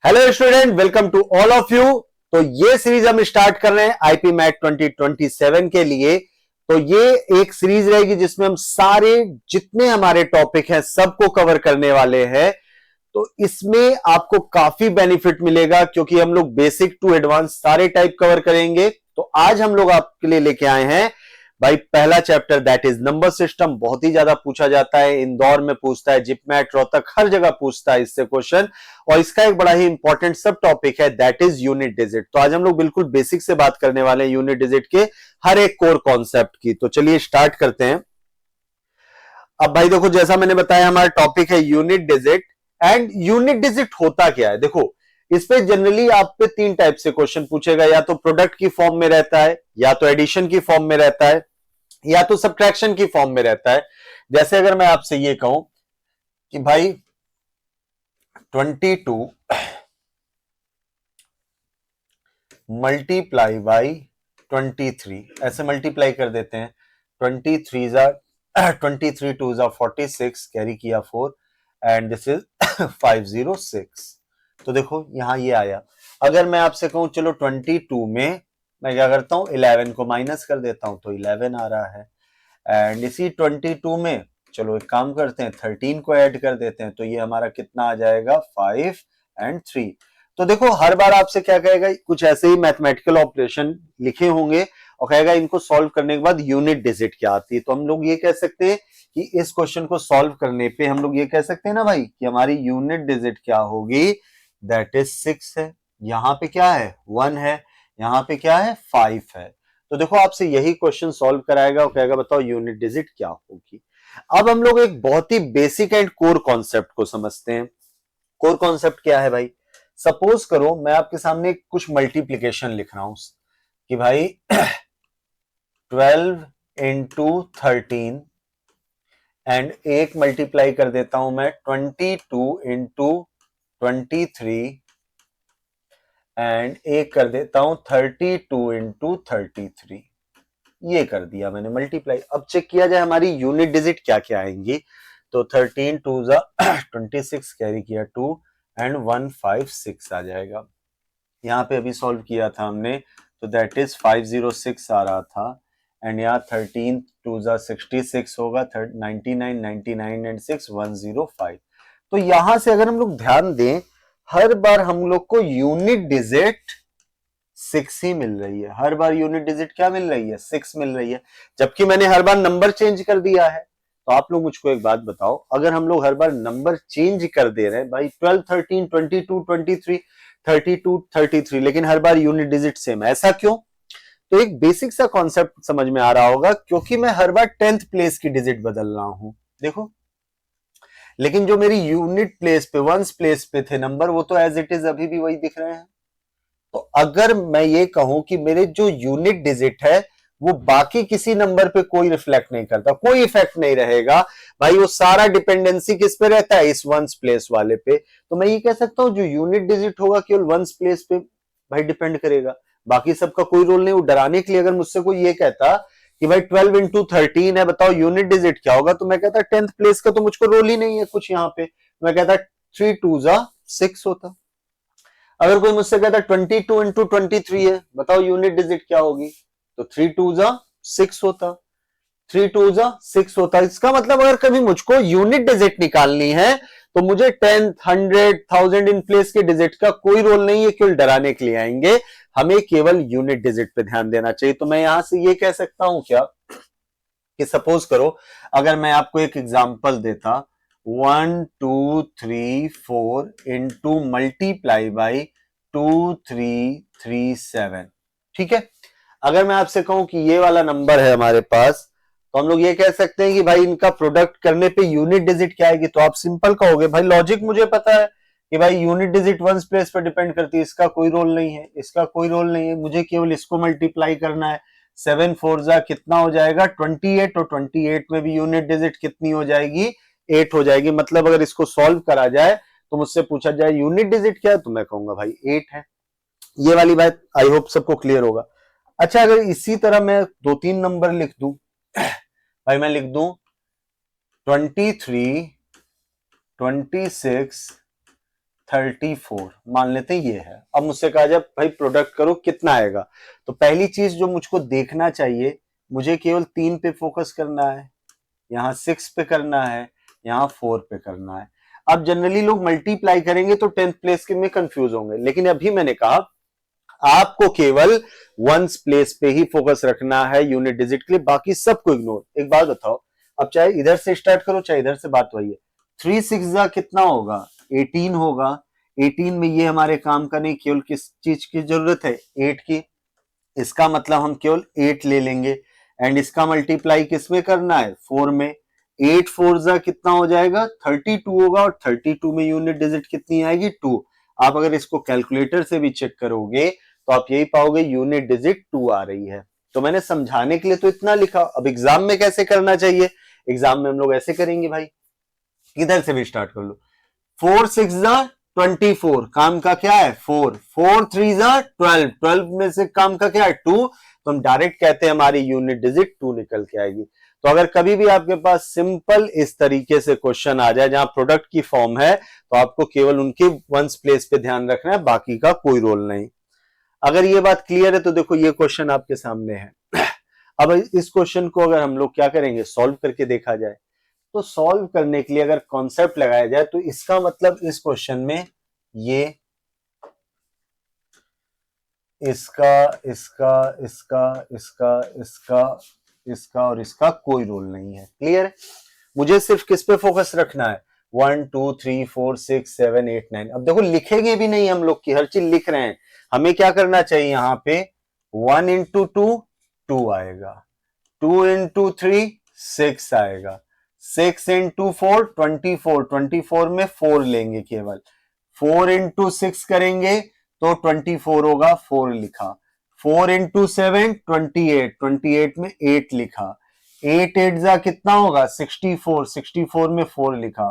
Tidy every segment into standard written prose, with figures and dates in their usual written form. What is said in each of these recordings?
Hello student, welcome to all of you. तो ये series हम स्टार्ट कर रहे हैं आईपी मैट 2027 के लिए। तो ये एक सीरीज रहेगी जिसमें हम सारे जितने हमारे टॉपिक हैं सबको कवर करने वाले हैं। तो इसमें आपको काफी बेनिफिट मिलेगा क्योंकि हम लोग बेसिक टू एडवांस सारे टाइप कवर करेंगे। तो आज हम लोग आपके लिए लेके आए हैं भाई पहला chapter, that is number system. बहुत ही ज्यादा पूछा जाता है, इंदौर में पूछता है, जिपमैट, रोहतक, हर जगह पूछता है इससे क्वेश्चन। और इसका एक बड़ा ही इंपॉर्टेंट सब टॉपिक है, दैट इज यूनिट डिजिट। तो आज हम लोग बिल्कुल बेसिक से बात करने वाले हैं यूनिट डिजिट के हर एक कोर कॉन्सेप्ट की। तो चलिए स्टार्ट करते हैं। अब भाई देखो, जैसा मैंने बताया हमारा टॉपिक है unit digit. And unit digit होता क्या है, देखो इस पे जनरली आप पे तीन टाइप से क्वेश्चन पूछेगा, या तो प्रोडक्ट की फॉर्म में रहता है, या तो एडिशन की फॉर्म में रहता है, या तो सब्ट्रैक्शन की फॉर्म में रहता है। जैसे अगर मैं आपसे ये कहूं कि भाई 22 मल्टीप्लाई बाई 23, ऐसे मल्टीप्लाई कर देते हैं। 23 टू जा 46, कैरी किया 4 एंड दिस इज 506। तो देखो यहां ये आया। अगर मैं आपसे कहूं चलो 22 में मैं क्या करता हूं, 11 को माइनस कर देता हूं तो 11 आ रहा है। एंड इसी 22 में चलो एक काम करते हैं, 13 को ऐड कर देते हैं तो ये हमारा कितना आ जाएगा, 5 एंड 3। तो देखो हर बार आपसे क्या कहेगा, कुछ ऐसे ही मैथमेटिकल ऑपरेशन लिखे होंगे और कहेगा इनको सॉल्व करने के बाद यूनिट डिजिट क्या आती है। तो हम लोग ये कह सकते हैं कि इस क्वेश्चन को सॉल्व करने पे हम लोग ये कह सकते हैं ना भाई कि हमारी यूनिट डिजिट क्या होगी, दैट इज 6 है। यहां पे क्या है, 1 है। यहां पे क्या है, 5 है। तो देखो आपसे यही क्वेश्चन सॉल्व कराएगा और कहेगा बताओ यूनिट डिजिट क्या होगी। अब हम लोग एक बहुत ही बेसिक एंड कोर कॉन्सेप्ट को समझते हैं। कोर कॉन्सेप्ट क्या है भाई, सपोज करो मैं आपके सामने कुछ मल्टीप्लीकेशन लिख रहा हूं कि भाई 12 इंटू 13 एंड एक मल्टीप्लाई कर देता हूं मैं 22 इंटू 23 एंड एक कर देता हूं 32 इंटू 33। ये कर दिया मैंने मल्टीप्लाई। अब चेक किया जाए हमारी यूनिट डिजिट क्या क्या आएंगी। तो 13 टू जा 26, कैरी किया 2 एंड 156 आ जाएगा। यहाँ पे अभी सॉल्व किया था हमने तो दैट इज 506 आ रहा था। एंड यहाँ 13 टू जा 66 होगा, 99 99 एंड 6 105। तो यहां से अगर हम लोग ध्यान दें, हर बार हम लोग को यूनिट डिजिट 6 ही मिल रही है। हर बार यूनिट डिजिट क्या मिल रही है, 6 मिल रही है। जबकि मैंने हर बार नंबर चेंज कर दिया है। तो आप लोग मुझको एक बात बताओ, अगर हम लोग हर बार नंबर चेंज कर दे रहे हैं भाई 12 13 22 23 32 33, लेकिन हर बार यूनिट डिजिट सेम, ऐसा क्यों? तो एक बेसिक सा कॉन्सेप्ट समझ में आ रहा होगा, क्योंकि मैं हर बार 10th प्लेस की डिजिट बदल रहा हूं। देखो, लेकिन जो मेरी यूनिट प्लेस पे, वंस प्लेस पे थे नंबर, वो तो एज इट इज अभी भी वही दिख रहे हैं। तो अगर मैं ये कहूं कि मेरे जो यूनिट डिजिट है वो बाकी किसी नंबर पे कोई रिफ्लेक्ट नहीं करता, कोई इफेक्ट नहीं रहेगा भाई, वो सारा डिपेंडेंसी किस पे रहता है, इस वंस प्लेस वाले पे। तो मैं ये कह सकता हूं जो यूनिट डिजिट होगा केवल वंस प्लेस पे भाई डिपेंड करेगा, बाकी सबका कोई रोल नहीं। वो डराने के लिए अगर मुझसे कोई ये कहता कि भाई 12 इंटू 13 है, बताओ यूनिट डिजिट क्या होगा, तो मैं कहता 10th प्लेस का तो मुझको रोल ही नहीं है कुछ यहाँ पे। मैं कहता 3 टू जा 6 होता। अगर कोई मुझसे कहता 22 इंटू 23 है, बताओ यूनिट डिजिट क्या होगी, तो 3 टू जा 6 होता। 3 टू जा 6 होता। इसका मतलब अगर कभी मुझको यूनिट डिजिट निकालनी है तो मुझे 10 100 1000 इन प्लेस के डिजिट का कोई रोल नहीं है, केवल डराने के लिए आएंगे। हमें केवल यूनिट डिजिट पे ध्यान देना चाहिए। तो मैं यहां से ये कह सकता हूं क्या कि सपोज करो अगर मैं आपको एक एग्जांपल देता 1 2 3 4 इंटू मल्टीप्लाई बाई 2 3 3 7, ठीक है। अगर मैं आपसे कहूं कि ये वाला नंबर है हमारे पास, तो हम लोग ये कह सकते हैं कि भाई इनका प्रोडक्ट करने पे यूनिट डिजिट क्या आएगी। तो आप सिंपल कहोगे भाई लॉजिक मुझे पता है कि भाई यूनिट डिजिट वंस प्लेस पर डिपेंड करती है, इसका कोई रोल नहीं है, इसका कोई रोल नहीं है, मुझे केवल इसको मल्टीप्लाई करना है। 7 4 जा कितना हो जाएगा, 28। और 28 में भी यूनिट डिजिट कितनी हो जाएगी, 8 हो जाएगी। मतलब अगर इसको सॉल्व करा जाए तो मुझसे पूछा जाए यूनिट डिजिट क्या है, तो मैं कहूंगा भाई 8 है। ये वाली बात आई होप सबको क्लियर होगा। अच्छा, अगर इसी तरह मैं दो तीन नंबर लिख दूं भाई, मैं लिख दूं 23 26 34 मान लेते हैं ये है। अब मुझसे कहा जाए भाई प्रोडक्ट करो कितना आएगा, तो पहली चीज जो मुझको देखना चाहिए, मुझे केवल 3 पे फोकस करना है, यहाँ 6 पे करना है, यहाँ 4 पे करना है। अब जनरली लोग मल्टीप्लाई करेंगे तो 10th प्लेस के में कंफ्यूज होंगे, लेकिन अभी मैंने कहा आपको केवल वंस प्लेस पे ही फोकस रखना है यूनिट डिजिट के लिए, बाकी सबको इग्नोर। एक बात बताओ, अब चाहे इधर से स्टार्ट करो चाहे इधर से, बात वही है। 3 6 जा कितना होगा, 18 होगा। 18 में ये हमारे काम का नहीं, केवल किस चीज की जरूरत है, 8 की। इसका मतलब हम केवल 8 ले लेंगे एंड इसका मल्टीप्लाई किसमें करना है, 4 में। 8 4 जा कितना हो जाएगा, 32 होगा, और 32 में यूनिट डिजिट कितनी आएगी, 2। आप अगर इसको कैलकुलेटर से भी चेक करोगे तो आप यही पाओगे यूनिट डिजिट 2 आ रही है। तो मैंने समझाने के लिए तो इतना लिखा, अब एग्जाम में कैसे करना चाहिए, एग्जाम में हम लोग ऐसे करेंगे भाई, इधर से भी स्टार्ट कर लो। 4 6 जा 24, काम का क्या है 4, 4 3 जा 12, 12 में से काम का क्या है 2, तो हम डायरेक्ट कहते हैं हमारी यूनिट डिजिट 2 निकल के आएगी। तो अगर कभी भी आपके पास सिंपल इस तरीके से क्वेश्चन आ जाए जहां प्रोडक्ट की फॉर्म है, तो आपको केवल उनके वंस प्लेस पे ध्यान रखना है, बाकी का कोई रोल नहीं। अगर ये बात क्लियर है तो देखो ये क्वेश्चन आपके सामने है। अब इस क्वेश्चन को अगर हम लोग क्या करेंगे, सॉल्व करके देखा जाए, तो सॉल्व करने के लिए अगर कॉन्सेप्ट लगाया जाए तो इसका मतलब इस क्वेश्चन में ये इसका इसका इसका इसका इसका इसका और इसका कोई रोल नहीं है। क्लियर है, मुझे सिर्फ किस पे फोकस रखना है, 1 2 3 4 6 7 8 9। अब देखो लिखेंगे भी नहीं हम लोग की, हर चीज लिख रहे हैं। हमें क्या करना चाहिए, यहाँ पे 1 इंटू 2 2 आएगा, 2 इंटू 3 6 आएगा, 6 इंटू 4 24, 24 में 4 लेंगे केवल, 4 इंटू 6 करेंगे तो 24 होगा, 4 लिखा। 4 इंटू 7 28, 28 में 8 लिखा। 8 8 जा कितना होगा 64, 64 में 4 लिखा।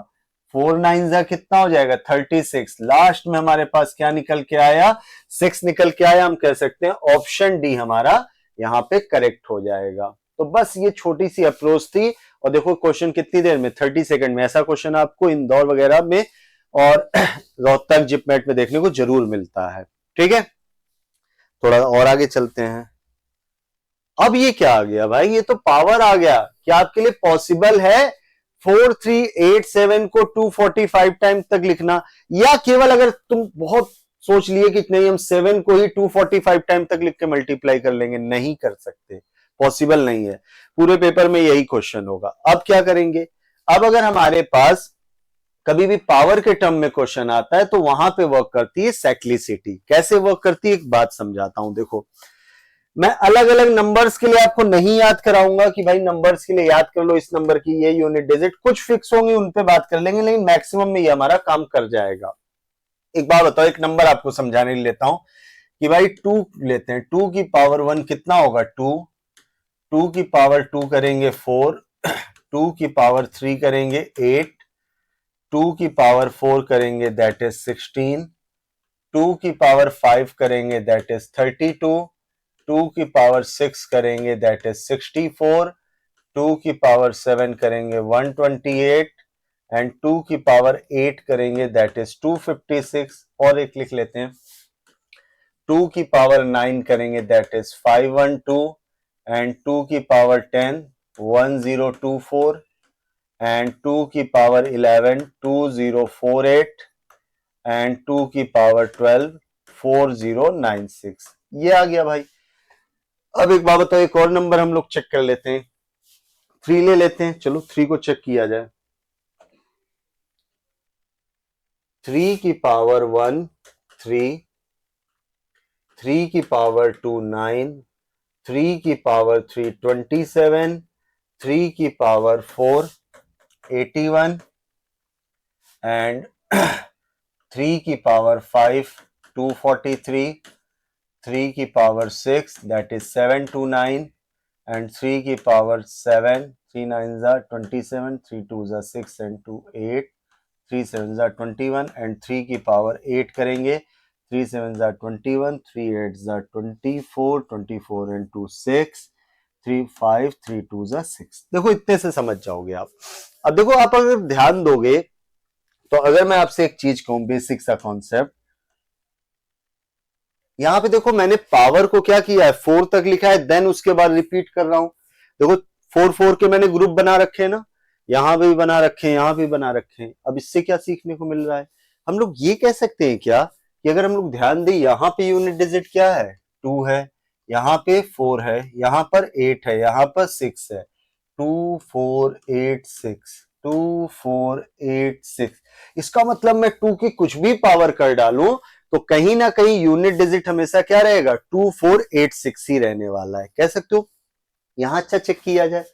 4 9 जा कितना हो जाएगा 36। लास्ट में हमारे पास क्या निकल के आया, 6 निकल के आया। हम कह सकते हैं ऑप्शन डी हमारा यहाँ पे करेक्ट हो जाएगा। तो बस ये छोटी सी अप्रोच थी, और देखो क्वेश्चन कितनी देर में, 30 सेकंड में। ऐसा क्वेश्चन आपको इंदौर वगैरह में और रोहतक जिपमेट में देखने को जरूर मिलता है। ठीक है, थोड़ा और आगे चलते हैं। अब ये क्या आ गया भाई, ये तो पावर आ गया। क्या आपके लिए पॉसिबल है 4387 को 245 टाइम तक लिखना, या केवल अगर तुम बहुत सोच लिए कि नहीं हम 7 को ही 245 टाइम तक लिख के मल्टीप्लाई कर लेंगे, नहीं कर सकते, पॉसिबल नहीं है। पूरे पेपर में यही क्वेश्चन होगा। अब क्या करेंगे, अब अगर हमारे पास कभी भी पावर के टर्म में क्वेश्चन आता है तो वहां पे वर्क करती है साइक्लिसिटी। कैसे वर्क करती है एक बात समझाता हूं। देखो मैं अलग अलग नंबर्स के लिए आपको नहीं याद कराऊंगा कि भाई नंबर्स के लिए याद कर लो इस नंबर की ये यूनिट डिजिट, कुछ फिक्स होंगे उन पे बात कर लेंगे, लेकिन मैक्सिमम में ये हमारा काम कर जाएगा। एक बात बताओ, एक नंबर आपको समझाने लेता हूं कि भाई 2 लेते हैं, 2 की पावर 1 कितना होगा 2, 2 की पावर 2 करेंगे 4, 2 की पावर 3 करेंगे 8, 2 की पावर 4 करेंगे दैट इज 16, 2 की पावर 5 करेंगे दैट इज 32, 2 की पावर 6 करेंगे दैट इज 64, 2 की पावर 7 करेंगे 128, एंड 2 की पावर 8 करेंगे दैट इज 256। और एक लिख लेते हैं, 2 की पावर 9 करेंगे दैट इज 512, एंड 2 की पावर 10 1024, एंड 2 की पावर 11 2048, एंड 2 की पावर 12 4096। ये आ गया भाई। अब एक बात बताओ, एक और नंबर हम लोग चेक कर लेते हैं, 3 ले लेते हैं। चलो 3 को चेक किया जाए। 3 की पावर 1 3, 3 की पावर 2 9, 3 की पावर 3 27, 3 की पावर 4 81, एंड 3 की पावर 5 243, 3 की पावर 6 दैट इज 729, and 3 की पावर 7, 3 9 जा 27, 3 2 जा 6 and 2 8, 3 7 जा 21, and 3 की पावर 8 करेंगे, 3 7 जा 21, 3 8 जा 24, 24 and 2 6, 3 5, 3 2 जा 6। देखो इतने से समझ जाओगे आप। अब देखो आप अगर ध्यान दोगे तो अगर मैं आपसे एक चीज कहूं, बेसिक सा कॉन्सेप्ट, यहां पे देखो मैंने पावर को क्या किया है, 4 तक लिखा है, देन उसके बाद रिपीट कर रहा हूं। देखो 4 4 के मैंने ग्रुप बना रखे हैं ना, यहां भी बना रखे हैं, यहां भी बना रखे हैं। अब इससे क्या सीखने को मिल रहा है, हम लोग ये कह सकते हैं क्या कि अगर हम लोग ध्यान दें, यहां पे यूनिट डिजिट क्या है, 2 है, यहां पे 4 है, यहां पर 8 है, यहां पर 6 है। 2 4 8 6, 2 4 8 6। इसका मतलब मैं 2 की कुछ भी पावर कर डालूं तो कहीं ना कहीं यूनिट डिजिट हमेशा क्या रहेगा, 2 4 8 6 ही रहने वाला है, कह सकते हो। यहां अच्छा चेक किया जाए,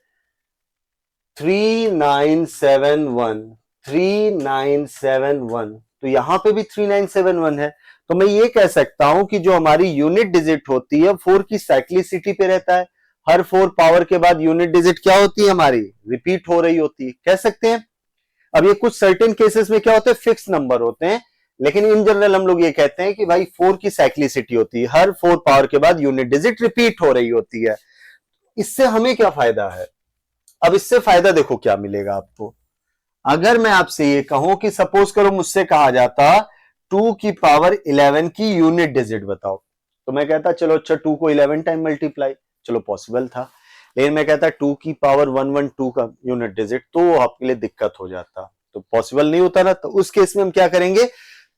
3971, 3971, तो यहां पे भी 3971 है। तो मैं ये कह सकता हूं कि जो हमारी यूनिट डिजिट होती है 4 की साइक्लिसिटी पे रहता है, हर 4 पावर के बाद यूनिट डिजिट क्या होती है हमारी, रिपीट हो रही होती है, कह सकते हैं। अब ये कुछ सर्टेन केसेस में क्या होते हैं, फिक्स नंबर होते हैं, लेकिन इन जनरल हम लोग ये कहते हैं कि भाई 4 की साइक्लिसिटी होती है, हर 4 पावर के बाद यूनिट डिजिट रिपीट हो रही होती है। इससे हमें क्या फायदा है, अब इससे फायदा देखो क्या मिलेगा आपको। अगर मैं आपसे ये कहूं कि सपोज करो मुझसे कहा जाता 2 की पावर 11 की यूनिट डिजिट बताओ, तो मैं कहता चलो अच्छा 2 को 11 टाइम मल्टीप्लाई, चलो पॉसिबल था। लेकिन मैं कहता 2 की पावर 112 का यूनिट डिजिट, तो आपके लिए दिक्कत हो जाता, तो पॉसिबल नहीं होता ना। तो उस केस में हम क्या करेंगे,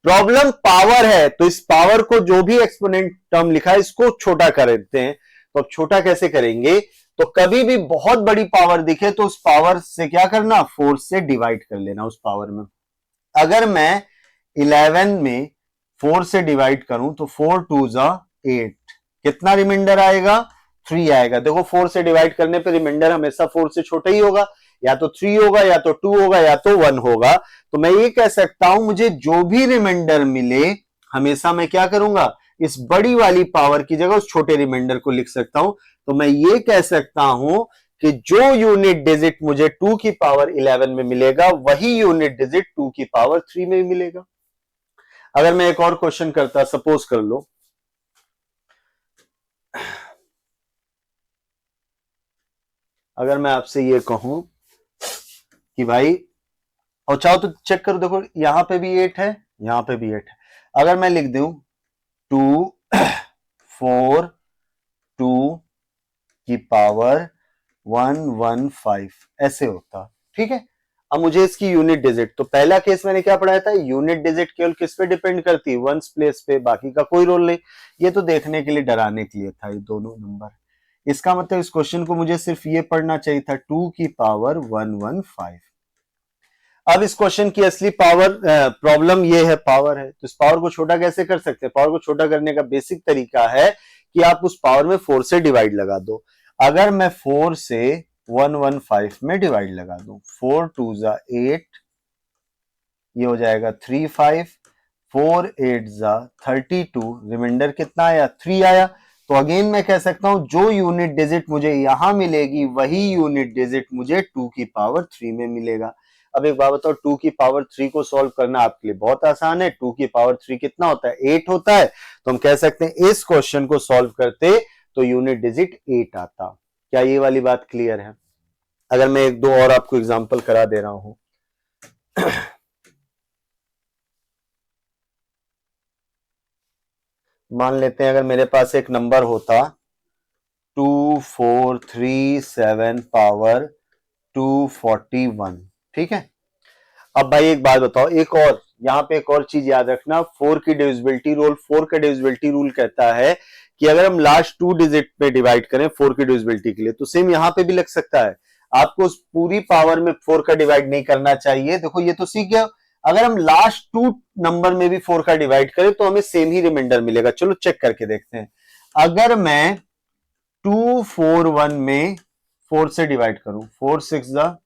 प्रॉब्लम पावर है तो इस पावर को जो भी एक्सपोनेंट टर्म लिखा है इसको छोटा कर देते हैं। तो अब छोटा कैसे करेंगे, तो कभी भी बहुत बड़ी पावर दिखे तो उस पावर से क्या करना, 4 से डिवाइड कर लेना उस पावर में। अगर मैं 11 में 4 से डिवाइड करूं तो 4 2 जा 8, कितना रिमाइंडर आएगा, 3 आएगा। देखो 4 से डिवाइड करने पे रिमाइंडर हमेशा 4 से छोटा ही होगा, या तो 3 होगा, या तो 2 होगा, या तो 1 होगा। तो मैं ये कह सकता हूं मुझे जो भी रिमाइंडर मिले हमेशा मैं क्या करूंगा, इस बड़ी वाली पावर की जगह उस छोटे रिमाइंडर को लिख सकता हूं। तो मैं ये कह सकता हूं कि जो यूनिट डिजिट मुझे 2 की पावर 11 में मिलेगा वही यूनिट डिजिट 2 की पावर 3 में मिलेगा। अगर मैं एक और क्वेश्चन करता, सपोज कर लो, अगर मैं आपसे ये कहूं कि भाई, और चाहो तो चेक करो, देखो यहां पे भी 8 है, यहां पे भी 8 है। अगर मैं लिख दूं 2 4 2 की पावर 115 ऐसे होता, ठीक है। अब मुझे इसकी यूनिट डिजिट, तो पहला केस मैंने क्या पढ़ाया था, यूनिट डिजिट केवल किस पे डिपेंड करती है, वंस प्लेस पे, बाकी का कोई रोल नहीं। ये तो देखने के लिए, डराने के लिए था ये दोनों नंबर। इसका मतलब इस क्वेश्चन को मुझे सिर्फ ये पढ़ना चाहिए था, 2 की पावर 115। अब इस क्वेश्चन की असली पावर, प्रॉब्लम ये है, पावर है, तो इस पावर को छोटा कैसे कर सकते हैं। पावर को छोटा करने का बेसिक तरीका है कि आप उस पावर में 4 से डिवाइड लगा दो। अगर मैं 4 से 115 में डिवाइड लगा दूं, 4 2 जा 8, ये हो जाएगा 3 5, 4 8 जा 32, रिमाइंडर कितना आया, 3 आया। तो अगेन मैं कह सकता हूं जो यूनिट डिजिट मुझे यहां मिलेगी वही यूनिट डिजिट मुझे 2 की पावर 3 में मिलेगा। अब एक बात बताओ, 2 की पावर 3 को सॉल्व करना आपके लिए बहुत आसान है। 2 की पावर 3 कितना होता है, 8 होता है। तो हम कह सकते हैं इस क्वेश्चन को सॉल्व करते तो यूनिट डिजिट 8 आता। क्या ये वाली बात क्लियर है। अगर मैं एक दो और आपको एग्जांपल करा दे रहा हूं, मान लेते हैं अगर मेरे पास एक नंबर होता 2437 पावर 241, ठीक है। अब भाई एक बात बताओ, एक और यहां पे एक और चीज याद रखना, 4 की डिविजिबिलिटी रूल, 4 का डिविजिबिलिटी रूल कहता है कि अगर हम लास्ट 2 डिजिट पे डिवाइड करें 4 की डिविजिबिलिटी के लिए, तो सेम यहां पे भी लग सकता है। आपको उस पूरी पावर में 4 का डिवाइड नहीं करना चाहिए। देखो ये तो सीख गया, अगर हम लास्ट 2 नंबर में भी 4 का डिवाइड करें तो हमें सेम ही रिमाइंडर मिलेगा। चलो चेक करके देखते हैं। अगर मैं 241 में 4 से डिवाइड करूं, 4 6 जा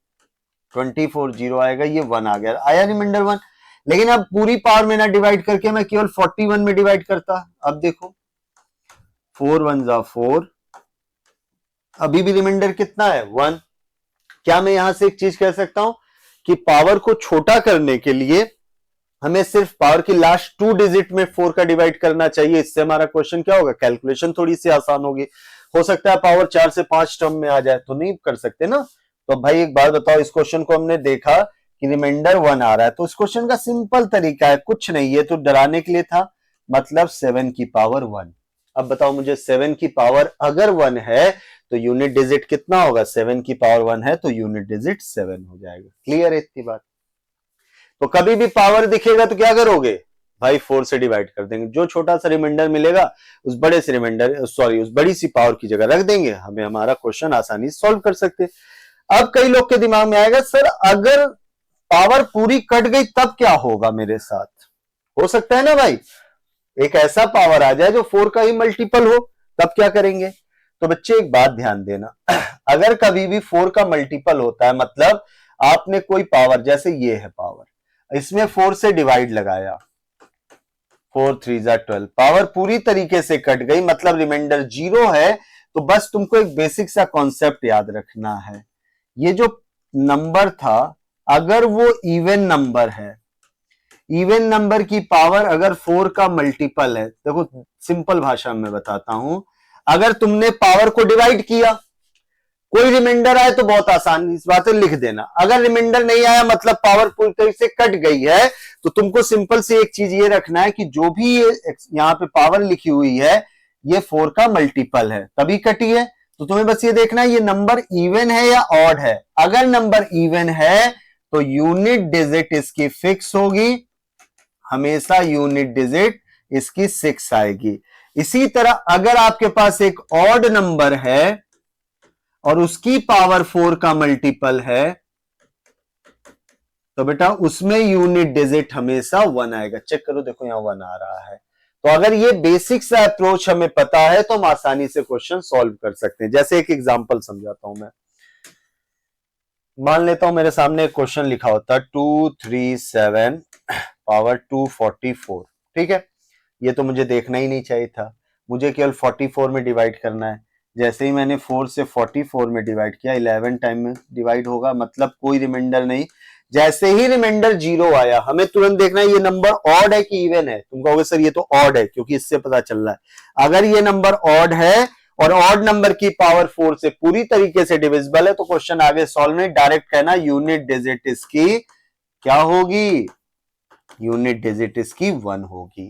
24, 0 आएगा, ये 1 आ गया, आया रिमाइंडर 1। लेकिन अब पूरी पावर में ना डिवाइड करके मैं केवल 41 में डिवाइड करता, अब देखो 4 1 जा 4, अभी भी रिमाइंडर कितना है, 1। क्या मैं यहां से एक चीज कह सकता हूं कि पावर को छोटा करने के लिए हमें सिर्फ पावर की लास्ट 2 डिजिट में 4 का डिवाइड करना चाहिए। इससे हमारा क्वेश्चन क्या होगा, कैलकुलेशन थोड़ी सी आसान होगी। हो सकता है पावर 4 से 5 टर्म में आ जाए, तो नहीं कर सकते ना। तो भाई एक बात बताओ, इस क्वेश्चन को हमने देखा कि रिमाइंडर 1 आ रहा है। तो इस क्वेश्चन का सिंपल तरीका है, कुछ नहीं, ये तो डराने के लिए था, मतलब 7 की पावर 1। अब बताओ मुझे 7 की पावर अगर 1 है तो यूनिट डिजिट कितना होगा? 7 की पावर 1 है तो यूनिट डिजिट 7 हो जाएगा। क्लियर है इतनी बात? तो कभी भी पावर दिखेगा तो क्या करोगे भाई? 4 से डिवाइड कर देंगे, जो छोटा सा रिमाइंडर मिलेगा उस बड़े से रिमाइंडर उस बड़ी सी पावर की जगह रख देंगे, हमें हमारा क्वेश्चन आसानी से सॉल्व कर सकते हैं। अब कई लोग के दिमाग में आएगा, सर अगर पावर पूरी कट गई तब क्या होगा मेरे साथ? हो सकता है ना भाई, एक ऐसा पावर आ जाए जो 4 का ही मल्टीपल हो, तब क्या करेंगे? तो बच्चे एक बात ध्यान देना, अगर कभी भी 4 का मल्टीपल होता है, मतलब आपने कोई पावर, जैसे ये है पावर, इसमें 4 से डिवाइड लगाया, 4 3 जा 12, पावर पूरी तरीके से कट गई, मतलब रिमाइंडर 0 है। तो बस तुमको एक बेसिक सा कॉन्सेप्ट याद रखना है, ये जो नंबर था अगर वो इवन नंबर है, इवन नंबर की पावर अगर 4 का मल्टीपल है, देखो सिंपल भाषा में बताता हूं, अगर तुमने पावर को डिवाइड किया, कोई रिमाइंडर आए तो बहुत आसान इस बात है, लिख देना। अगर रिमाइंडर नहीं आया मतलब पावर पूरी तरीके से कट गई है, तो तुमको सिंपल से एक चीज ये रखना है कि जो भी ये यहां पे पावर लिखी हुई है ये 4 का मल्टीपल है, तभी कटी है। तो तुम्हें बस ये देखना है ये नंबर इवन है या ऑड है। अगर नंबर इवन है तो यूनिट डिजिट इसकी फिक्स होगी, हमेशा यूनिट डिजिट इसकी 6 आएगी। इसी तरह अगर आपके पास एक ऑड नंबर है और उसकी पावर 4 का मल्टीपल है, तो बेटा उसमें यूनिट डिजिट हमेशा 1 आएगा। चेक करो, देखो यहां 1 आ रहा है। तो अगर ये बेसिक सा अप्रोच हमें पता है तो हम आसानी से क्वेश्चन सॉल्व कर सकते हैं। जैसे एक एग्जांपल समझाता हूं मैं, मान लेता हूं मेरे सामने एक क्वेश्चन लिखा होता 237 पावर 244, ठीक है, ये तो मुझे देखना ही नहीं चाहिए था, मुझे केवल 44 में डिवाइड करना है। जैसे ही मैंने 4 से 44 में डिवाइड किया, 11 टाइम में डिवाइड होगा, मतलब कोई रिमाइंडर नहीं। जैसे ही रिमाइंडर 0 आया, हमें तुरंत देखना है ये नंबर ऑड है कि इवन है। तुम कहोगे सर ये तो ऑड है, क्योंकि इससे पता चल रहा है अगर ये नंबर ऑड है और ऑड नंबर की पावर 4 से पूरी तरीके से डिविजिबल है, तो क्वेश्चन आगे सॉल्व नहीं, डायरेक्ट कहना यूनिट डिजिट इसकी क्या होगी? यूनिट डिजिट इसकी 1 होगी।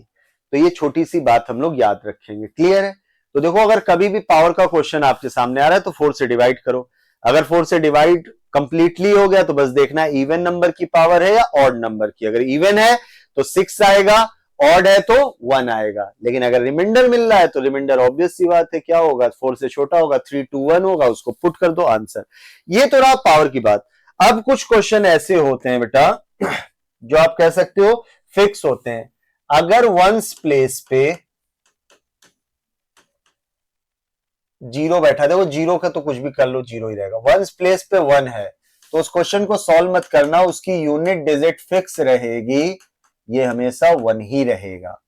तो ये छोटी सी बात हम लोग याद रखेंगे। क्लियर है? तो देखो अगर कभी भी पावर का क्वेश्चन आपके सामने आ रहा है तो 4 से डिवाइड करो। अगर 4 से डिवाइड कंप्लीटली हो गया तो बस देखना है इवन नंबर की पावर है या ऑड नंबर की। अगर इवन है तो 6 आएगा, ऑड है तो 1 आएगा। लेकिन अगर रिमाइंडर मिल रहा है तो रिमाइंडर ऑब्वियस सी बात है क्या होगा? 4 से छोटा होगा, 3 2 1 होगा, उसको पुट कर दो आंसर। ये तो रहा पावर की बात। अब कुछ क्वेश्चन ऐसे होते हैं बेटा जो आप कह सकते हो फिक्स होते हैं। अगर वंस प्लेस पे 0 बैठा है, देखो 0 का तो कुछ भी कर लो 0 ही रहेगा। वंस प्लेस पे 1 है तो उस क्वेश्चन को सॉल्व मत करना, उसकी यूनिट डिजिट फिक्स रहेगी, ये हमेशा 1 ही रहेगा।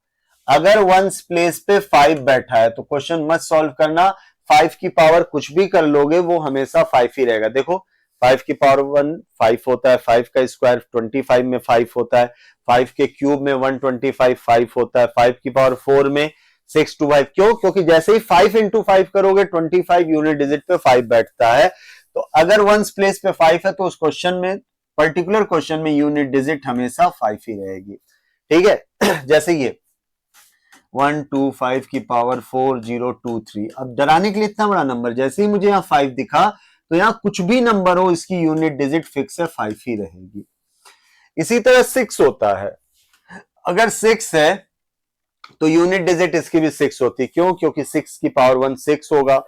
अगर वंस प्लेस पे 5 बैठा है तो क्वेश्चन मत सॉल्व करना, 5 की पावर कुछ भी कर लोगे वो हमेशा 5 ही रहेगा। देखो 5 की पावर 1 5 होता है, 5 का स्क्वायर 25 में 5 होता है, 5 के क्यूब में 125 5 होता है, 5 की पावर 4 में 6 to 5। क्यों? क्योंकि जैसे ही 5 into 5 करोगे 25 यूनिट डिजिट पे 5 बैठता है। तो अगर वंस प्लेस पे 5 है तो उस क्वेश्चन में, पर्टिकुलर क्वेश्चन में यूनिट डिजिट हमेशा 5 ही रहेगी। ठीक है? जैसे ये 1 2 5 की पावर 4 0 2 3। अब डराने के लिए इतना बड़ा नंबर, जैसे ही मुझे यहाँ 5 दिखा तो यहां कुछ भी नंबर हो इसकी यूनिट डिजिट फिक्स है, 5 ही रहेगी। इसी तरह 6 होता है, अगर 6 है तो यूनिट डिजिट इसकी भी 6 होती है। क्यों? क्योंकि 6 की पावर 1 6 होगा,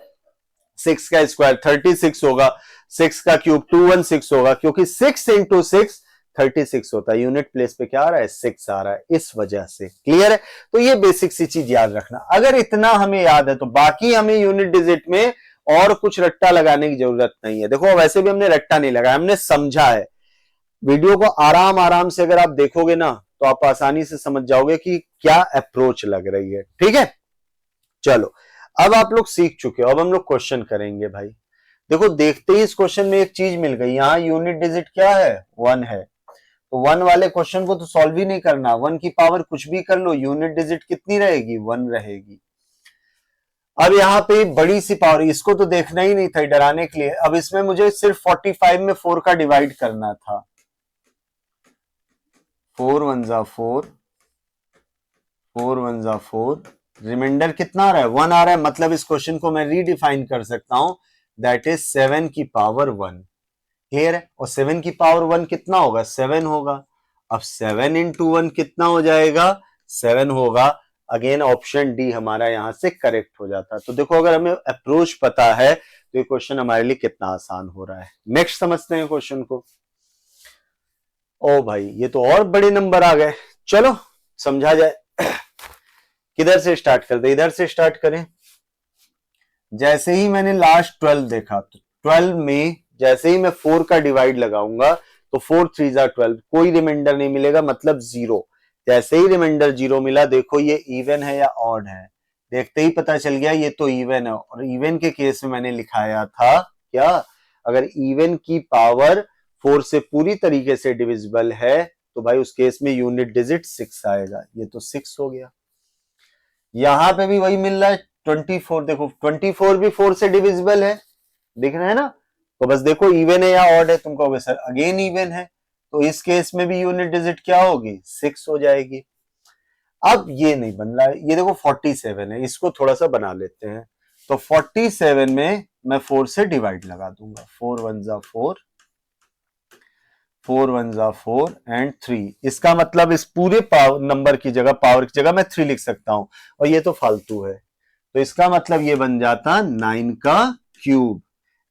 6 का स्क्वायर 36 होगा, 6 का क्यूब 216 होगा, क्योंकि 6 into 6 36 होता है। यूनिट प्लेस पे क्या आ रहा है? 6 आ रहा है, इस वजह से। क्लियर है? तो ये बेसिक सी चीज याद रखना। अगर इतना हमें याद है तो बाकी हमें यूनिट डिजिट में और कुछ रट्टा लगाने की जरूरत नहीं है। देखो वैसे भी हमने रट्टा नहीं लगाया, हमने समझा है। वीडियो को आराम आराम से अगर आप देखोगे ना तो आप आसानी से समझ जाओगे कि क्या अप्रोच लग रही है। ठीक है? चलो अब आप लोग सीख चुके हो, अब हम लोग क्वेश्चन करेंगे भाई। देखो देखते ही इस क्वेश्चन में एक चीज मिल गई, यहां यूनिट डिजिट क्या है? 1 है। तो 1 वाले क्वेश्चन को तो सॉल्व ही नहीं करना, 1 की पावर कुछ भी कर लो, यूनिट डिजिट कितनी रहेगी? 1 रहेगी। अब यहाँ पे बड़ी सी पावर, इसको तो देखना ही नहीं था डराने के लिए। अब इसमें मुझे सिर्फ 45 में 4 का डिवाइड करना था। 4 1 जा 4, 4 1 जा 4, रिमाइंडर कितना आ रहा है 1 आ रहा है, मतलब इस क्वेश्चन को मैं रीडिफाइन कर सकता हूं, दैट इज 7 की पावर 1। क्लियर है? और 7 की पावर 1 कितना होगा 7 होगा। अब 7 इंटू 1 कितना हो जाएगा 7 होगा। अगेन ऑप्शन डी हमारा यहां से करेक्ट हो जाता है। तो देखो अगर हमें अप्रोच पता है तो ये क्वेश्चन हमारे लिए कितना आसान हो रहा है। नेक्स्ट समझते हैं क्वेश्चन को। ओ भाई ये तो और बड़े नंबर आ गए, चलो समझा जाए। किधर से स्टार्ट कर दे, इधर से स्टार्ट करें। जैसे ही मैंने लास्ट 12 देखा तो 12 में जैसे ही मैं 4 का डिवाइड लगाऊंगा तो 4 3 जा 12, कोई रिमाइंडर नहीं मिलेगा, मतलब जीरो। जैसे ही रिमाइंडर जीरो मिला, देखो ये इवन है या ऑड है, देखते ही पता चल गया ये तो इवन है। और इवन के केस में मैंने लिखाया था क्या, अगर इवन की पावर 4 से पूरी तरीके से डिविजिबल है तो भाई उस केस में यूनिट डिजिट 6 आएगा। ये तो 6 हो गया। यहां पे भी वही मिल रहा है 24, देखो 24 भी 4 से डिविजिबल है, दिख रहा है ना। तो बस देखो इवन है या ऑड है, तुम कहोगे सर अगेन इवन है, तो इस केस में भी यूनिट डिजिट क्या होगी 6 हो जाएगी। अब ये नहीं बन रहा है, ये देखो 47 है, इसको थोड़ा सा बना लेते हैं। तो 47 में मैं 4 से डिवाइड लगा दूंगा, 4 1 जा 4, 4 1 जा 4 एंड 3। इसका मतलब इस पूरे पावर नंबर की जगह, पावर की जगह मैं 3 लिख सकता हूं, और ये तो फालतू है। तो इसका मतलब ये बन जाता 9 का क्यूब।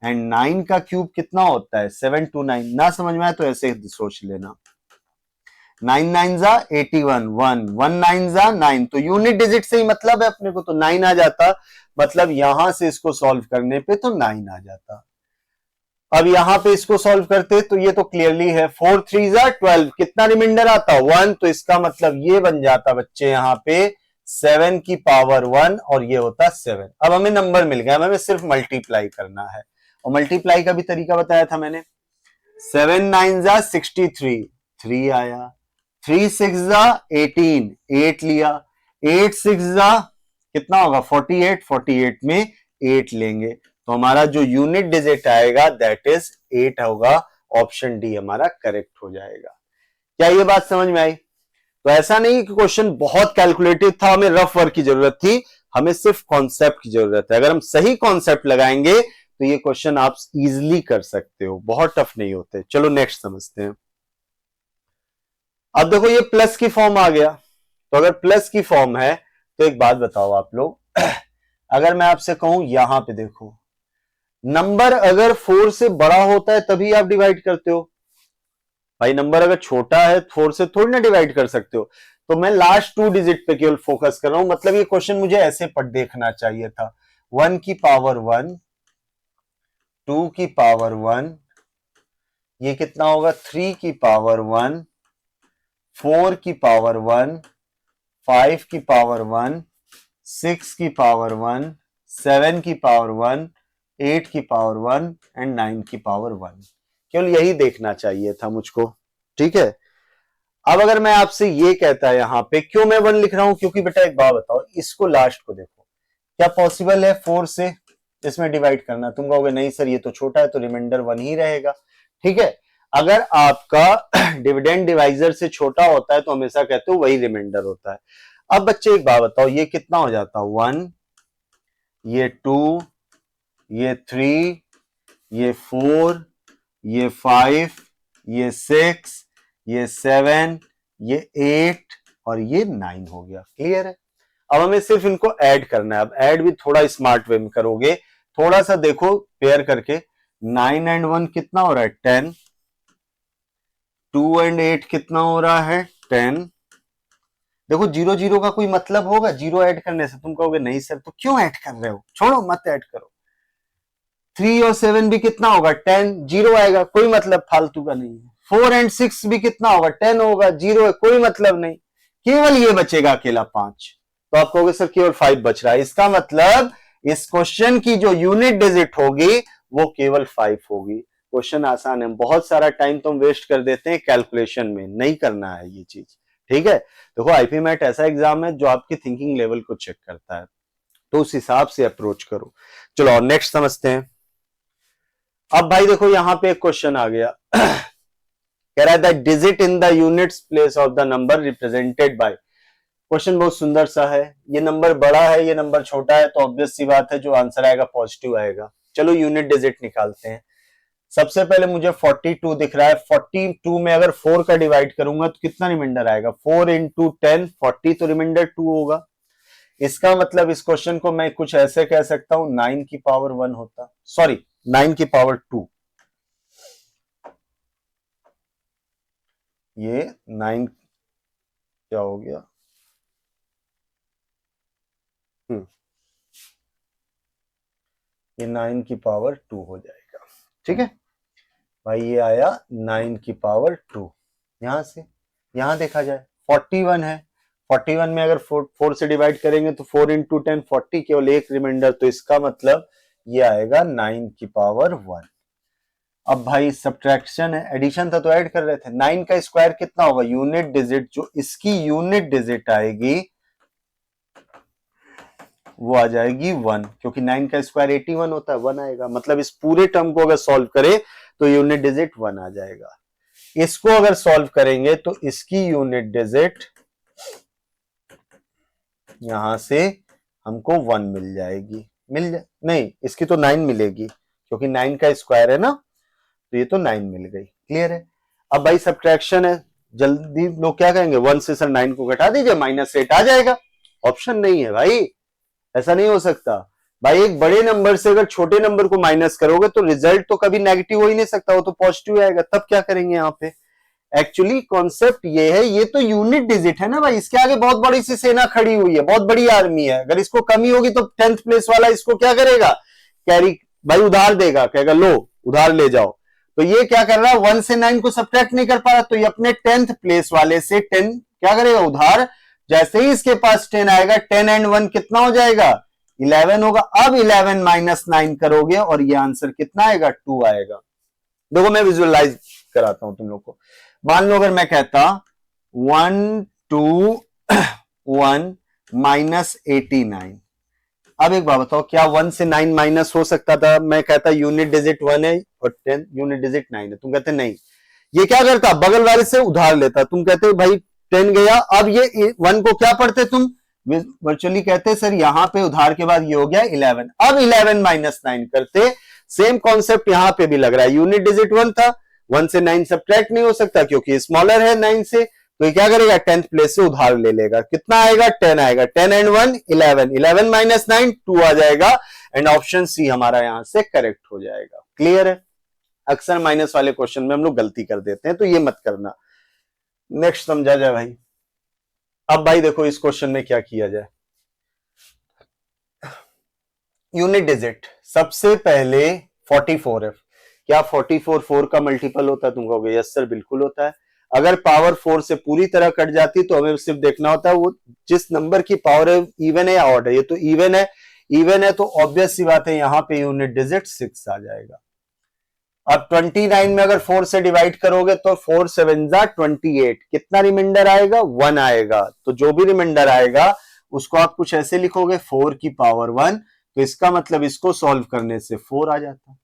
एंड 9 का क्यूब कितना होता है 729। ना समझ में आए तो ऐसे सोच लेना, 9 9 जा 81, 1 9 जा 9, तो यूनिट डिजिट से ही मतलब है अपने को, तो 9 आ जाता। मतलब यहां से इसको सॉल्व करने पे तो 9 आ जाता। अब यहां पे इसको सॉल्व करते तो ये तो क्लियरली है 4 3 जा 12, कितना रिमाइंडर आता 1, तो इसका मतलब ये बन जाता बच्चे यहाँ पे 7 की पावर 1, और ये होता 7। अब हमें नंबर मिल गया, हमें सिर्फ मल्टीप्लाई करना है, और मल्टीप्लाई का भी तरीका बताया था मैंने। 7 9 जा 63, 3 आया, 3 6 जा 18, 8 लिया, 8 6 जा कितना होगा 48, 48 में 8 लेंगे, तो हमारा जो यूनिट डिजिट आएगा दैट इज 8 होगा। ऑप्शन डी हमारा करेक्ट हो जाएगा। क्या ये बात समझ में आई? तो ऐसा नहीं कि क्वेश्चन बहुत कैलकुलेटिव था, हमें रफ वर्क की जरूरत थी, हमें सिर्फ कॉन्सेप्ट की जरूरत है। अगर हम सही कॉन्सेप्ट लगाएंगे तो ये क्वेश्चन आप इजिली कर सकते हो, बहुत टफ नहीं होते। चलो नेक्स्ट समझते हैं। अब देखो ये प्लस की फॉर्म आ गया, तो अगर प्लस की फॉर्म है तो एक बात बताओ आप लोग, अगर मैं आपसे कहूं यहां पे देखो, नंबर अगर 4 से बड़ा होता है तभी आप डिवाइड करते हो भाई, नंबर अगर छोटा है 4 से थोड़ी ना डिवाइड कर सकते हो। तो मैं लास्ट 2 डिजिट पे केवल फोकस कर रहा हूं, मतलब ये क्वेश्चन मुझे ऐसे पढ़ देखना चाहिए था, 1 की पावर 1, 2 की पावर 1, ये कितना होगा 3 की पावर 1, 4 की पावर 1, 5 की पावर 1, 6 की पावर 1, 7 की पावर 1, 8 की पावर 1 एंड 9 की पावर 1। केवल यही देखना चाहिए था मुझको, ठीक है। अब अगर मैं आपसे ये कहता है यहां पे, क्यों मैं 1 लिख रहा हूं, क्योंकि बेटा एक बात बताओ, इसको लास्ट को देखो, क्या पॉसिबल है 4 से इसमें डिवाइड करना? तुम कहोगे नहीं सर ये तो छोटा है, तो रिमाइंडर 1 ही रहेगा, ठीक है। अगर आपका डिविडेंड डिवाइजर से छोटा होता है तो हमेशा कहते हो वही रिमाइंडर होता है। अब बच्चे एक बात बताओ, ये कितना हो जाता 1, ये 2, ये 3, ये 4, ये 5, ये 6, ये 7, ये 8 और ये 9 हो गया। क्लियर है? अब हमें सिर्फ इनको ऐड करना है। अब ऐड भी थोड़ा स्मार्ट वे में करोगे, थोड़ा सा देखो पेयर करके, 9 एंड 1 कितना हो रहा है 10, 2 एंड 8 कितना हो रहा है 10। देखो 0 0 का कोई मतलब होगा जीरो ऐड करने से? तुम कहोगे नहीं सर, तो क्यों ऐड कर रहे हो, छोड़ो मत ऐड करो। 3 और 7 भी कितना होगा 10, जीरो आएगा, कोई मतलब फालतू का नहीं है। 4 एंड 6 भी कितना होगा 10 होगा, जीरो है, कोई मतलब नहीं। केवल ये बचेगा अकेला 5, तो आप कहोगे सर केवल 5 बच रहा है, इसका मतलब इस क्वेश्चन की जो यूनिट डिजिट होगी वो केवल 5 होगी। क्वेश्चन आसान है, बहुत सारा टाइम तो हम वेस्ट कर देते हैं कैलकुलेशन में, नहीं करना है ये चीज, ठीक है। देखो आईपी मैट ऐसा एग्जाम है जो आपकी थिंकिंग लेवल को चेक करता है, तो उस हिसाब से अप्रोच करो। चलो और नेक्स्ट समझते हैं। अब भाई देखो यहां पे एक क्वेश्चन आ गया कह रहा है the digit in the units place of the number represented by. Question बहुत सुंदर सा है, ये नंबर बड़ा है ये नंबर छोटा है, तो ऑब्वियस सी बात है जो आंसर आएगा पॉजिटिव आएगा। चलो यूनिट डिजिट निकालते हैं। सबसे पहले मुझे 42 दिख रहा है, 42 में अगर 4 का डिवाइड करूंगा तो कितना रिमाइंडर आएगा, 4 इंटू 10 40, तो रिमाइंडर 2 होगा। इसका मतलब इस क्वेश्चन को मैं कुछ ऐसे कह सकता हूं 9 की पावर 1 होता, सॉरी 9 की पावर 2, ये 9 क्या हो गया, ये 9 की पावर 2 हो जाएगा। ठीक है भाई, ये आया 9 की पावर 2। यहां से यहां देखा जाए 41 है, 41 में अगर 4 से डिवाइड करेंगे तो 4 इंटू 10 40, केवल एक रिमाइंडर, तो इसका मतलब ये आएगा 9 की पावर 1। अब भाई सब्ट्रैक्शन है, एडिशन था तो ऐड कर रहे थे। 9 का स्क्वायर कितना होगा, यूनिट डिजिट जो इसकी यूनिट डिजिट आएगी वो आ जाएगी 1, क्योंकि 9 का स्क्वायर 81 होता है, 1 आएगा। मतलब इस पूरे टर्म को अगर सॉल्व करें तो यूनिट डिजिट 1 आ जाएगा। इसको अगर सॉल्व करेंगे तो इसकी यूनिट डिजिट यहां से हमको 1 मिल जाएगी, नहीं इसकी तो 9 मिलेगी, क्योंकि 9 का स्क्वायर है ना, तो ये तो 9 मिल गई। क्लियर है। अब भाई सब्ट्रैक्शन है, जल्दी लोग क्या कहेंगे 1 से सर 9 को घटा दीजिए, -8 आ जाएगा। ऑप्शन नहीं है भाई, ऐसा नहीं हो सकता भाई। एक बड़े नंबर से अगर छोटे नंबर को माइनस करोगे तो रिजल्ट तो कभी नेगेटिव हो ही नहीं सकता, वो तो पॉजिटिव आएगा। तब क्या करेंगे यहाँ पे, एक्चुअली कॉन्सेप्ट ये है, ये तो यूनिट डिजिट है ना भाई, इसके आगे बहुत बड़ी सी सेना खड़ी हुई है, बहुत बड़ी आर्मी है। अगर इसको कमी होगी तो 10th प्लेस वाला इसको क्या करेगा, कैरी भाई उधार देगा, कहेगा लो उधार ले जाओ। तो ये क्या कर रहा है, 1 से 9 को सब्ट्रैक्ट नहीं कर पा रहा, तो ये अपने 10th प्लेस वाले से 10 क्या करेगा, उधार। जैसे ही इसके पास 10 आएगा, 10 एंड 1 कितना हो जाएगा, 11 होगा। अब 11 माइनस 9 करोगे और ये आंसर कितना आएगा, 2 आएगा। देखो मैं विजुअलाइज कराता हूं तुम लोग को। मान लो अगर मैं कहता 1 2 1 माइनस 89, अब एक बात बताओ, क्या 1 से 9 माइनस हो सकता था? मैं कहता यूनिट डिजिट 1 है और 10 यूनिट डिजिट 9 है, तुम कहते नहीं। ये क्या करता, बगल वाले से उधार लेता, तुम कहते भाई 10 गया, अब ये 1 को क्या पढ़ते तुम, वर्चुअली कहते सर यहां पे उधार के बाद ये हो गया 11, अब 11 माइनस 9 करते। सेम कॉन्सेप्ट यहां पे भी लग रहा है, यूनिट डिजिट 1 था, 1 से 9 सब्ट्रैक्ट नहीं हो सकता क्योंकि स्मॉलर है 9 से, तो ये क्या करेगा 10th प्लेस से उधार ले लेगा। कितना आएगा, 10 आएगा, 10 एंड 1 11, 11 माइनस 9 2 आ जाएगा, एंड ऑप्शन सी हमारा यहां से करेक्ट हो जाएगा। क्लियर है। अक्सर माइनस वाले क्वेश्चन में हम लोग गलती कर देते हैं, तो ये मत करना। नेक्स्ट समझा जाए भाई। अब भाई देखो इस क्वेश्चन में क्या किया जाए, यूनिट डिजिट सबसे पहले 44 है, क्या 44 4 का मल्टीपल होता है? तुम कहोगे यस सर बिल्कुल होता है। अगर पावर 4 से पूरी तरह कट जाती तो हमें सिर्फ देखना होता है वो जिस नंबर की पावर है इवन है या ऑड है। ये तो इवन है, इवन है तो ऑब्वियस सी बात है यहां पे यूनिट डिजिट 6 आ जाएगा। अब 29 में अगर 4 से डिवाइड करोगे तो 4 7 जा 28, कितना रिमाइंडर आएगा, 1 आएगा। तो जो भी रिमाइंडर आएगा उसको आप कुछ ऐसे लिखोगे 4 की पावर 1, तो इसका मतलब इसको सॉल्व करने से 4 आ जाता।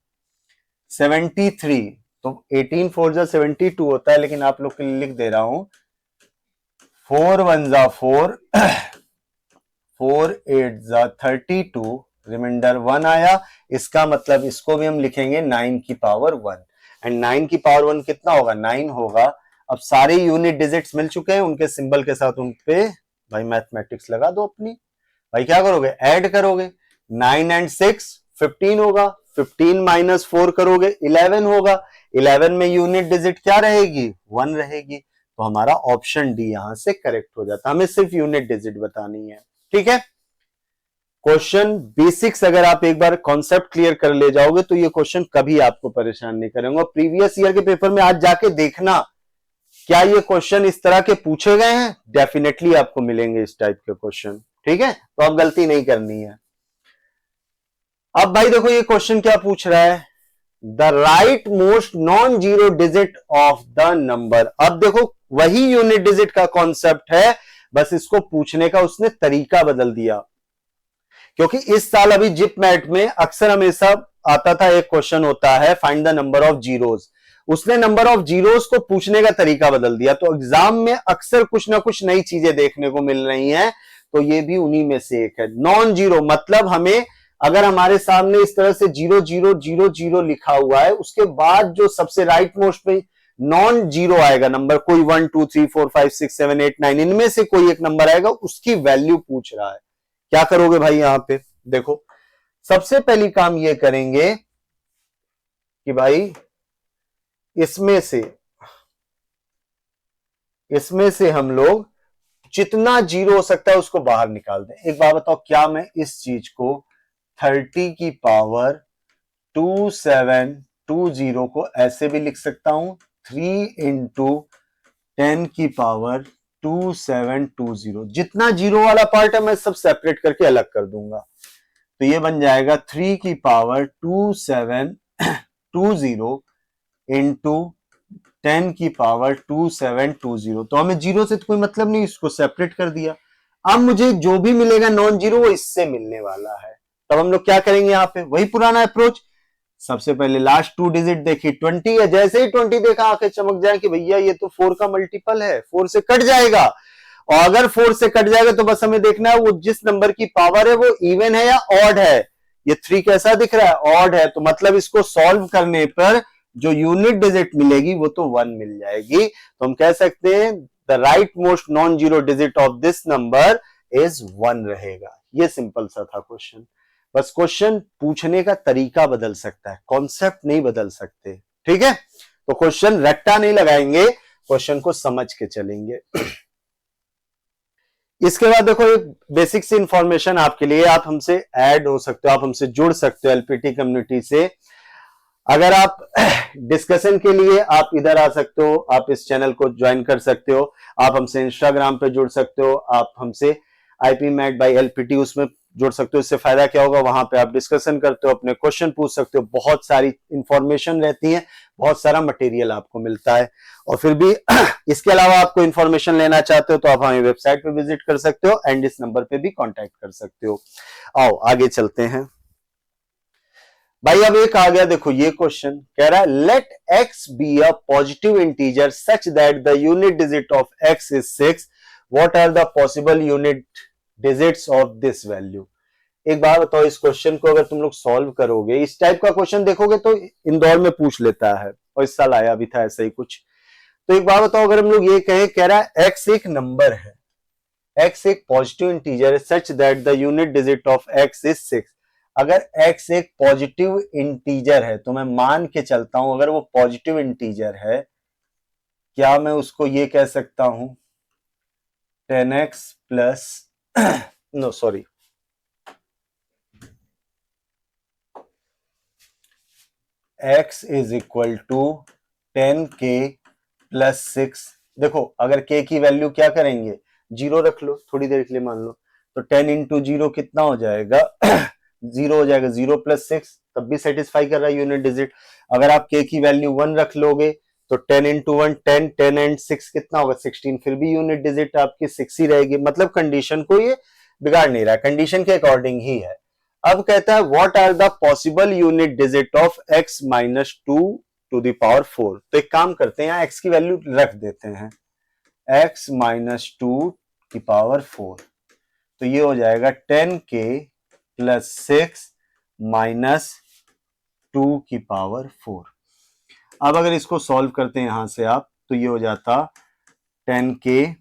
73, तो 18 4 जा 72 होता है, लेकिन आप लोग के लिए लिख दे रहा हूं 4 1 जा 4 4 8 जा 32, रिमाइंडर 1 आया। इसका मतलब इसको भी हम लिखेंगे 9 की पावर 1, एंड 9 की पावर 1 कितना होगा, 9 होगा। अब सारे यूनिट डिजिट्स मिल चुके हैं, उनके सिंबल के साथ उन पे भाई मैथमेटिक्स लगा दो अपनी। भाई क्या करोगे, ऐड करोगे, 9 एंड 6 15 होगा, 15 माइनस 4 करोगे 11 होगा, 11 में यूनिट डिजिट क्या रहेगी, 1 रहेगी। तो हमारा ऑप्शन डी यहां से करेक्ट हो जाता। हमें सिर्फ यूनिट डिजिट बतानी है। ठीक है। क्वेश्चन बेसिक्स अगर आप एक बार कॉन्सेप्ट क्लियर कर ले जाओगे तो ये क्वेश्चन कभी आपको परेशान नहीं करेंगे। और प्रीवियस ईयर के पेपर में आज जाके देखना क्या ये क्वेश्चन इस तरह के पूछे गए हैं, डेफिनेटली आपको मिलेंगे इस टाइप के क्वेश्चन। ठीक है, तो अब गलती नहीं करनी है। अब भाई देखो ये क्वेश्चन क्या पूछ रहा है, the right most non zero digit of the number. अब देखो वही यूनिट डिजिट का कॉन्सेप्ट है, बस इसको पूछने का उसने तरीका बदल दिया। क्योंकि इस साल अभी जिप मैट में अक्सर हमेशा आता था एक क्वेश्चन होता है find the number of zeros, उसने नंबर ऑफ जीरोस को पूछने का तरीका बदल दिया। तो एग्जाम में अक्सर कुछ ना कुछ नई चीजें देखने को मिल रही हैं, तो ये भी उन्हीं में से एक है। नॉन जीरो मतलब हमें अगर हमारे सामने इस तरह से 0000 लिखा हुआ है, उसके बाद जो सबसे राइट मोस्ट पे नॉन जीरो आएगा नंबर, कोई 1 2 3 4 5 6 7 8 9 इनमें से कोई एक नंबर आएगा, उसकी वैल्यू पूछ रहा है। क्या करोगे भाई यहां पे देखो, सबसे पहली काम ये करेंगे कि भाई इसमें से हम लोग जितना जीरो हो सकता है उसको बाहर निकाल दें। एक बात बताओ, क्या मैं इस चीज को 30 की पावर 2720 को ऐसे भी लिख सकता हूं, 3 इंटू 10 की पावर 2720। जितना जीरो वाला पार्ट है मैं सब सेपरेट करके अलग कर दूंगा, तो ये बन जाएगा 3 की पावर 2720 इंटू 10 की पावर 2720। तो हमें जीरो से तो कोई मतलब नहीं, इसको सेपरेट कर दिया। अब मुझे जो भी मिलेगा नॉन जीरो वो इससे मिलने वाला है। तब हम लोग क्या करेंगे, यहां पे वही पुराना अप्रोच, सबसे पहले लास्ट 2 डिजिट देखी 20 है, जैसे ही 20 देखा आंखें चमक जाए कि भैया ये तो 4 का मल्टीपल है, 4 से कट जाएगा। और अगर 4 से कट जाएगा तो बस हमें देखना है वो जिस नंबर की पावर है वो इवन है या ऑड है। ये 3 कैसा दिख रहा है, ऑड है, तो मतलब इसको सॉल्व करने पर जो यूनिट डिजिट मिलेगी वो तो 1 मिल जाएगी। तो हम कह सकते हैं the right most non zero digit of this number is 1 रहेगा। ये सिंपल सा था क्वेश्चन, बस क्वेश्चन पूछने का तरीका बदल सकता है, कॉन्सेप्ट नहीं बदल सकते। ठीक है, तो क्वेश्चन रट्टा नहीं लगाएंगे, क्वेश्चन को समझ के चलेंगे। इसके बाद देखो एक बेसिक सी इंफॉर्मेशन आपके लिए, आप हमसे ऐड हो सकते हो, आप हमसे जुड़ सकते हो एलपीटी कम्युनिटी से। अगर आप डिस्कशन के लिए आप इधर आ सकते हो, आप इस चैनल को ज्वाइन कर सकते हो, आप हमसे इंस्टाग्राम पे जुड़ सकते हो, आप हमसे आईपी मैट बाय एलपीटी उसमें जुड़ सकते हो। इससे फायदा क्या होगा, वहां पे आप डिस्कशन करते हो, अपने क्वेश्चन पूछ सकते हो, बहुत सारी इंफॉर्मेशन रहती है, बहुत सारा मटेरियल आपको मिलता है। और फिर भी इसके अलावा आपको इंफॉर्मेशन लेना चाहते हो तो आप हमें वेबसाइट पे विजिट कर सकते हो एंड इस नंबर पे भी कांटेक्ट कर सकते हो। आओ आगे चलते हैं भाई। अब एक आ गया, देखो ये क्वेश्चन कह रहा है let x be a positive integer such that the unit digit of x is 6, what are the possible unit digits of this value. एक बार बताओ, इस क्वेश्चन को अगर तुम लोग सॉल्व करोगे, इस टाइप का क्वेश्चन देखोगे तो इंदौर में पूछ लेता है, और इस साल आया भी था ऐसा ही कुछ। तो एक बार बताओ, अगर हम लोग ये कहें, कह रहा है x एक नंबर है, x एक पॉजिटिव इंटीजर है सच that the unit digit of x is 6। अगर x एक पॉजिटिव इंटीजर है तो मैं मान के चलता हूं, अगर वो पॉजिटिव इंटीजर है, क्या मैं उसको ये कह सकता हूं 10x plus no sorry x is equal to 10k plus 6। देखो अगर k की वैल्यू क्या करेंगे, जीरो रख लो, थोड़ी देर के लिए मान लो, तो 10 इंटू जीरो कितना हो जाएगा जीरो हो जाएगा, 0 प्लस 6 तब भी सेटिस्फाई कर रहा है यूनिट डिजिट। अगर आप k की वैल्यू 1 रख लोगे तो 10 इंटू 1 10, 10 एंड 6 कितना होगा 16, फिर भी यूनिट डिजिट आपकी 6 ही रहेगी। मतलब कंडीशन को ये बिगाड़ नहीं रहा, कंडीशन के अकॉर्डिंग ही है। अब कहता है what are the possible unit digit of x minus 2 to the power 4। तो एक काम करते हैं, यहाँ x की वैल्यू रख देते हैं, x माइनस 2 की पावर 4, तो ये हो जाएगा 10k प्लस 6 माइनस 2 की पावर 4। अब अगर इसको सॉल्व करते हैं यहां से आप, तो ये हो जाता 10k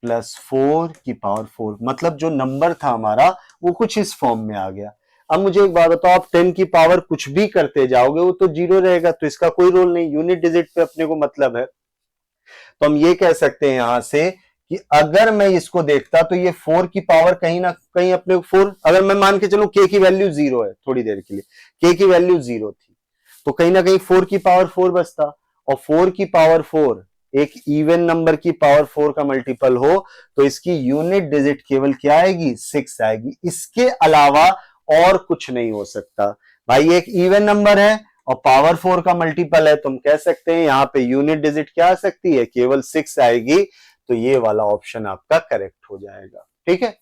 प्लस 4 की पावर 4, मतलब जो नंबर था हमारा वो कुछ इस फॉर्म में आ गया। अब मुझे एक बात बताओ, आप 10 की पावर कुछ भी करते जाओगे वो तो जीरो रहेगा, तो इसका कोई रोल नहीं, यूनिट डिजिट पे अपने को मतलब है। तो हम ये कह सकते हैं यहां से कि अगर मैं इसको देखता तो ये 4 की पावर कहीं ना कहीं अपने 4, अगर मैं मान के चलूं k की वैल्यू 0 है, थोड़ी देर के लिए k की वैल्यू 0 थी, तो कहीं ना कहीं 4 की पावर 4 बचता, और 4 की पावर 4 एक इवन नंबर की पावर 4 का मल्टीपल हो तो इसकी यूनिट डिजिट केवल क्या आएगी 6 आएगी, इसके अलावा और कुछ नहीं हो सकता। भाई एक इवन नंबर है और पावर 4 का मल्टीपल है, तुम कह सकते हैं यहां पे यूनिट डिजिट क्या आ सकती है, केवल 6 आएगी। तो ये वाला ऑप्शन आपका करेक्ट हो जाएगा। ठीक है,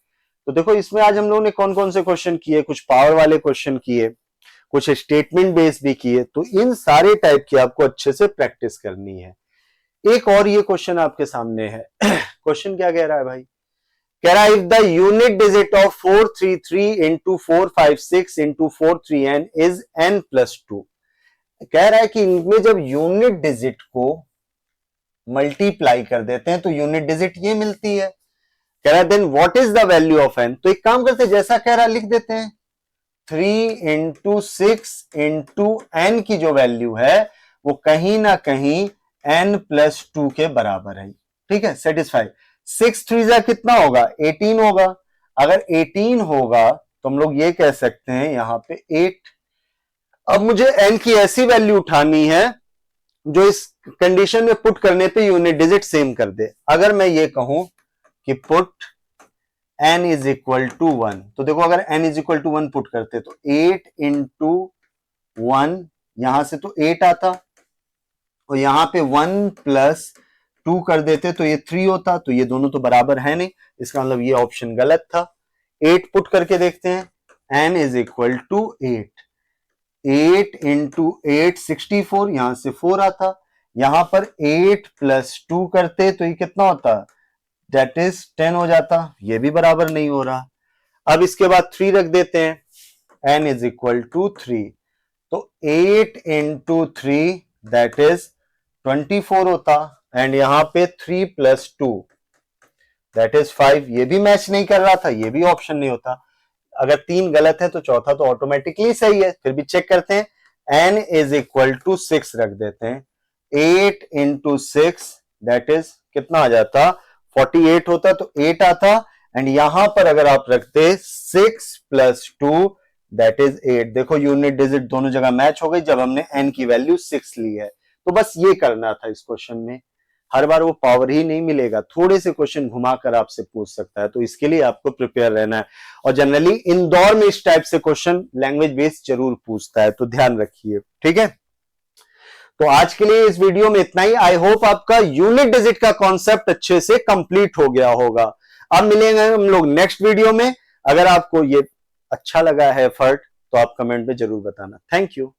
तो देखो इसमें आज हम लोगों ने कौन कौन से क्वेश्चन किए, कुछ पावर वाले क्वेश्चन किए, कुछ स्टेटमेंट बेस भी किए, तो इन सारे टाइप की आपको अच्छे से प्रैक्टिस करनी है। एक और ये क्वेश्चन आपके सामने है। क्वेश्चन क्या कह रहा है भाई? कह रहा है if the unit digit of 433 into 456 into 43n is n+2। कह रहा है कि इनमें जब यूनिट डिजिट को मल्टीप्लाई कर देते हैं तो यूनिट डिजिट ये मिलती है। कह रहा है then what is the value of n। तो एक काम करते हैं, जैसा कह रहा है लिख देते हैं, 3 इंटू 6 इंटू n की जो वैल्यू है वो कहीं ना कहीं n+2 के बराबर है। ठीक है, सेटिस्फाई। 6 3 कितना होगा? 18 होगा। अगर 18 होगा तो हम लोग ये कह सकते हैं यहां पे 8। अब मुझे n की ऐसी वैल्यू उठानी है जो इस कंडीशन में पुट करने पे यूनिट डिजिट सेम कर दे। अगर मैं ये कहूं कि put n is equal to 1, तो देखो अगर n is equal to 1 put करते तो 8 इंटू 1, यहां से तो 8 आता, और यहां पे 1 प्लस 2 कर देते तो ये 3 होता। तो ये दोनों तो बराबर है नहीं, इसका मतलब ये ऑप्शन गलत था। 8 पुट करके देखते हैं, n is equal to 8। 8 into 8 64, यहां से 4 आता। यहां पर 8 प्लस 2 करते तो ये कितना होता? दैट इज 10 हो जाता। ये भी बराबर नहीं हो रहा। अब इसके बाद 3 रख देते हैं, n इज इक्वल टू 3। तो 8 इंटू 3 दैट इज 24 होता, एंड यहां पे 3 प्लस 2 दैट इज 5। ये भी मैच नहीं कर रहा था, ये भी ऑप्शन नहीं होता। अगर 3 गलत है तो चौथा तो ऑटोमेटिकली सही है। फिर भी चेक करते हैं, n इज इक्वल टू 6 रख देते हैं। 8 इंटू 6 दैट इज कितना आ जाता? 48 होता, तो 8 आता। एंड यहां पर अगर आप रखते 6 प्लस 2 दैट इज 8। देखो यूनिट डिजिट दोनों जगह मैच हो गई जब हमने n की वैल्यू 6 ली है। तो बस ये करना था इस क्वेश्चन में। हर बार वो पावर ही नहीं मिलेगा, थोड़े से क्वेश्चन घुमाकर आपसे पूछ सकता है, तो इसके लिए आपको प्रिपेयर रहना है। और जनरली इंदौर में इस टाइप से क्वेश्चन लैंग्वेज बेस्ड जरूर पूछता है, तो ध्यान रखिए। ठीक है, तो आज के लिए इस वीडियो में इतना ही। आई होप आपका यूनिट डिजिट का कॉन्सेप्ट अच्छे से कंप्लीट हो गया होगा। अब मिलेंगे हम लोग नेक्स्ट वीडियो में। अगर आपको ये अच्छा लगा है एफर्ट तो आप कमेंट में जरूर बताना। Thank you.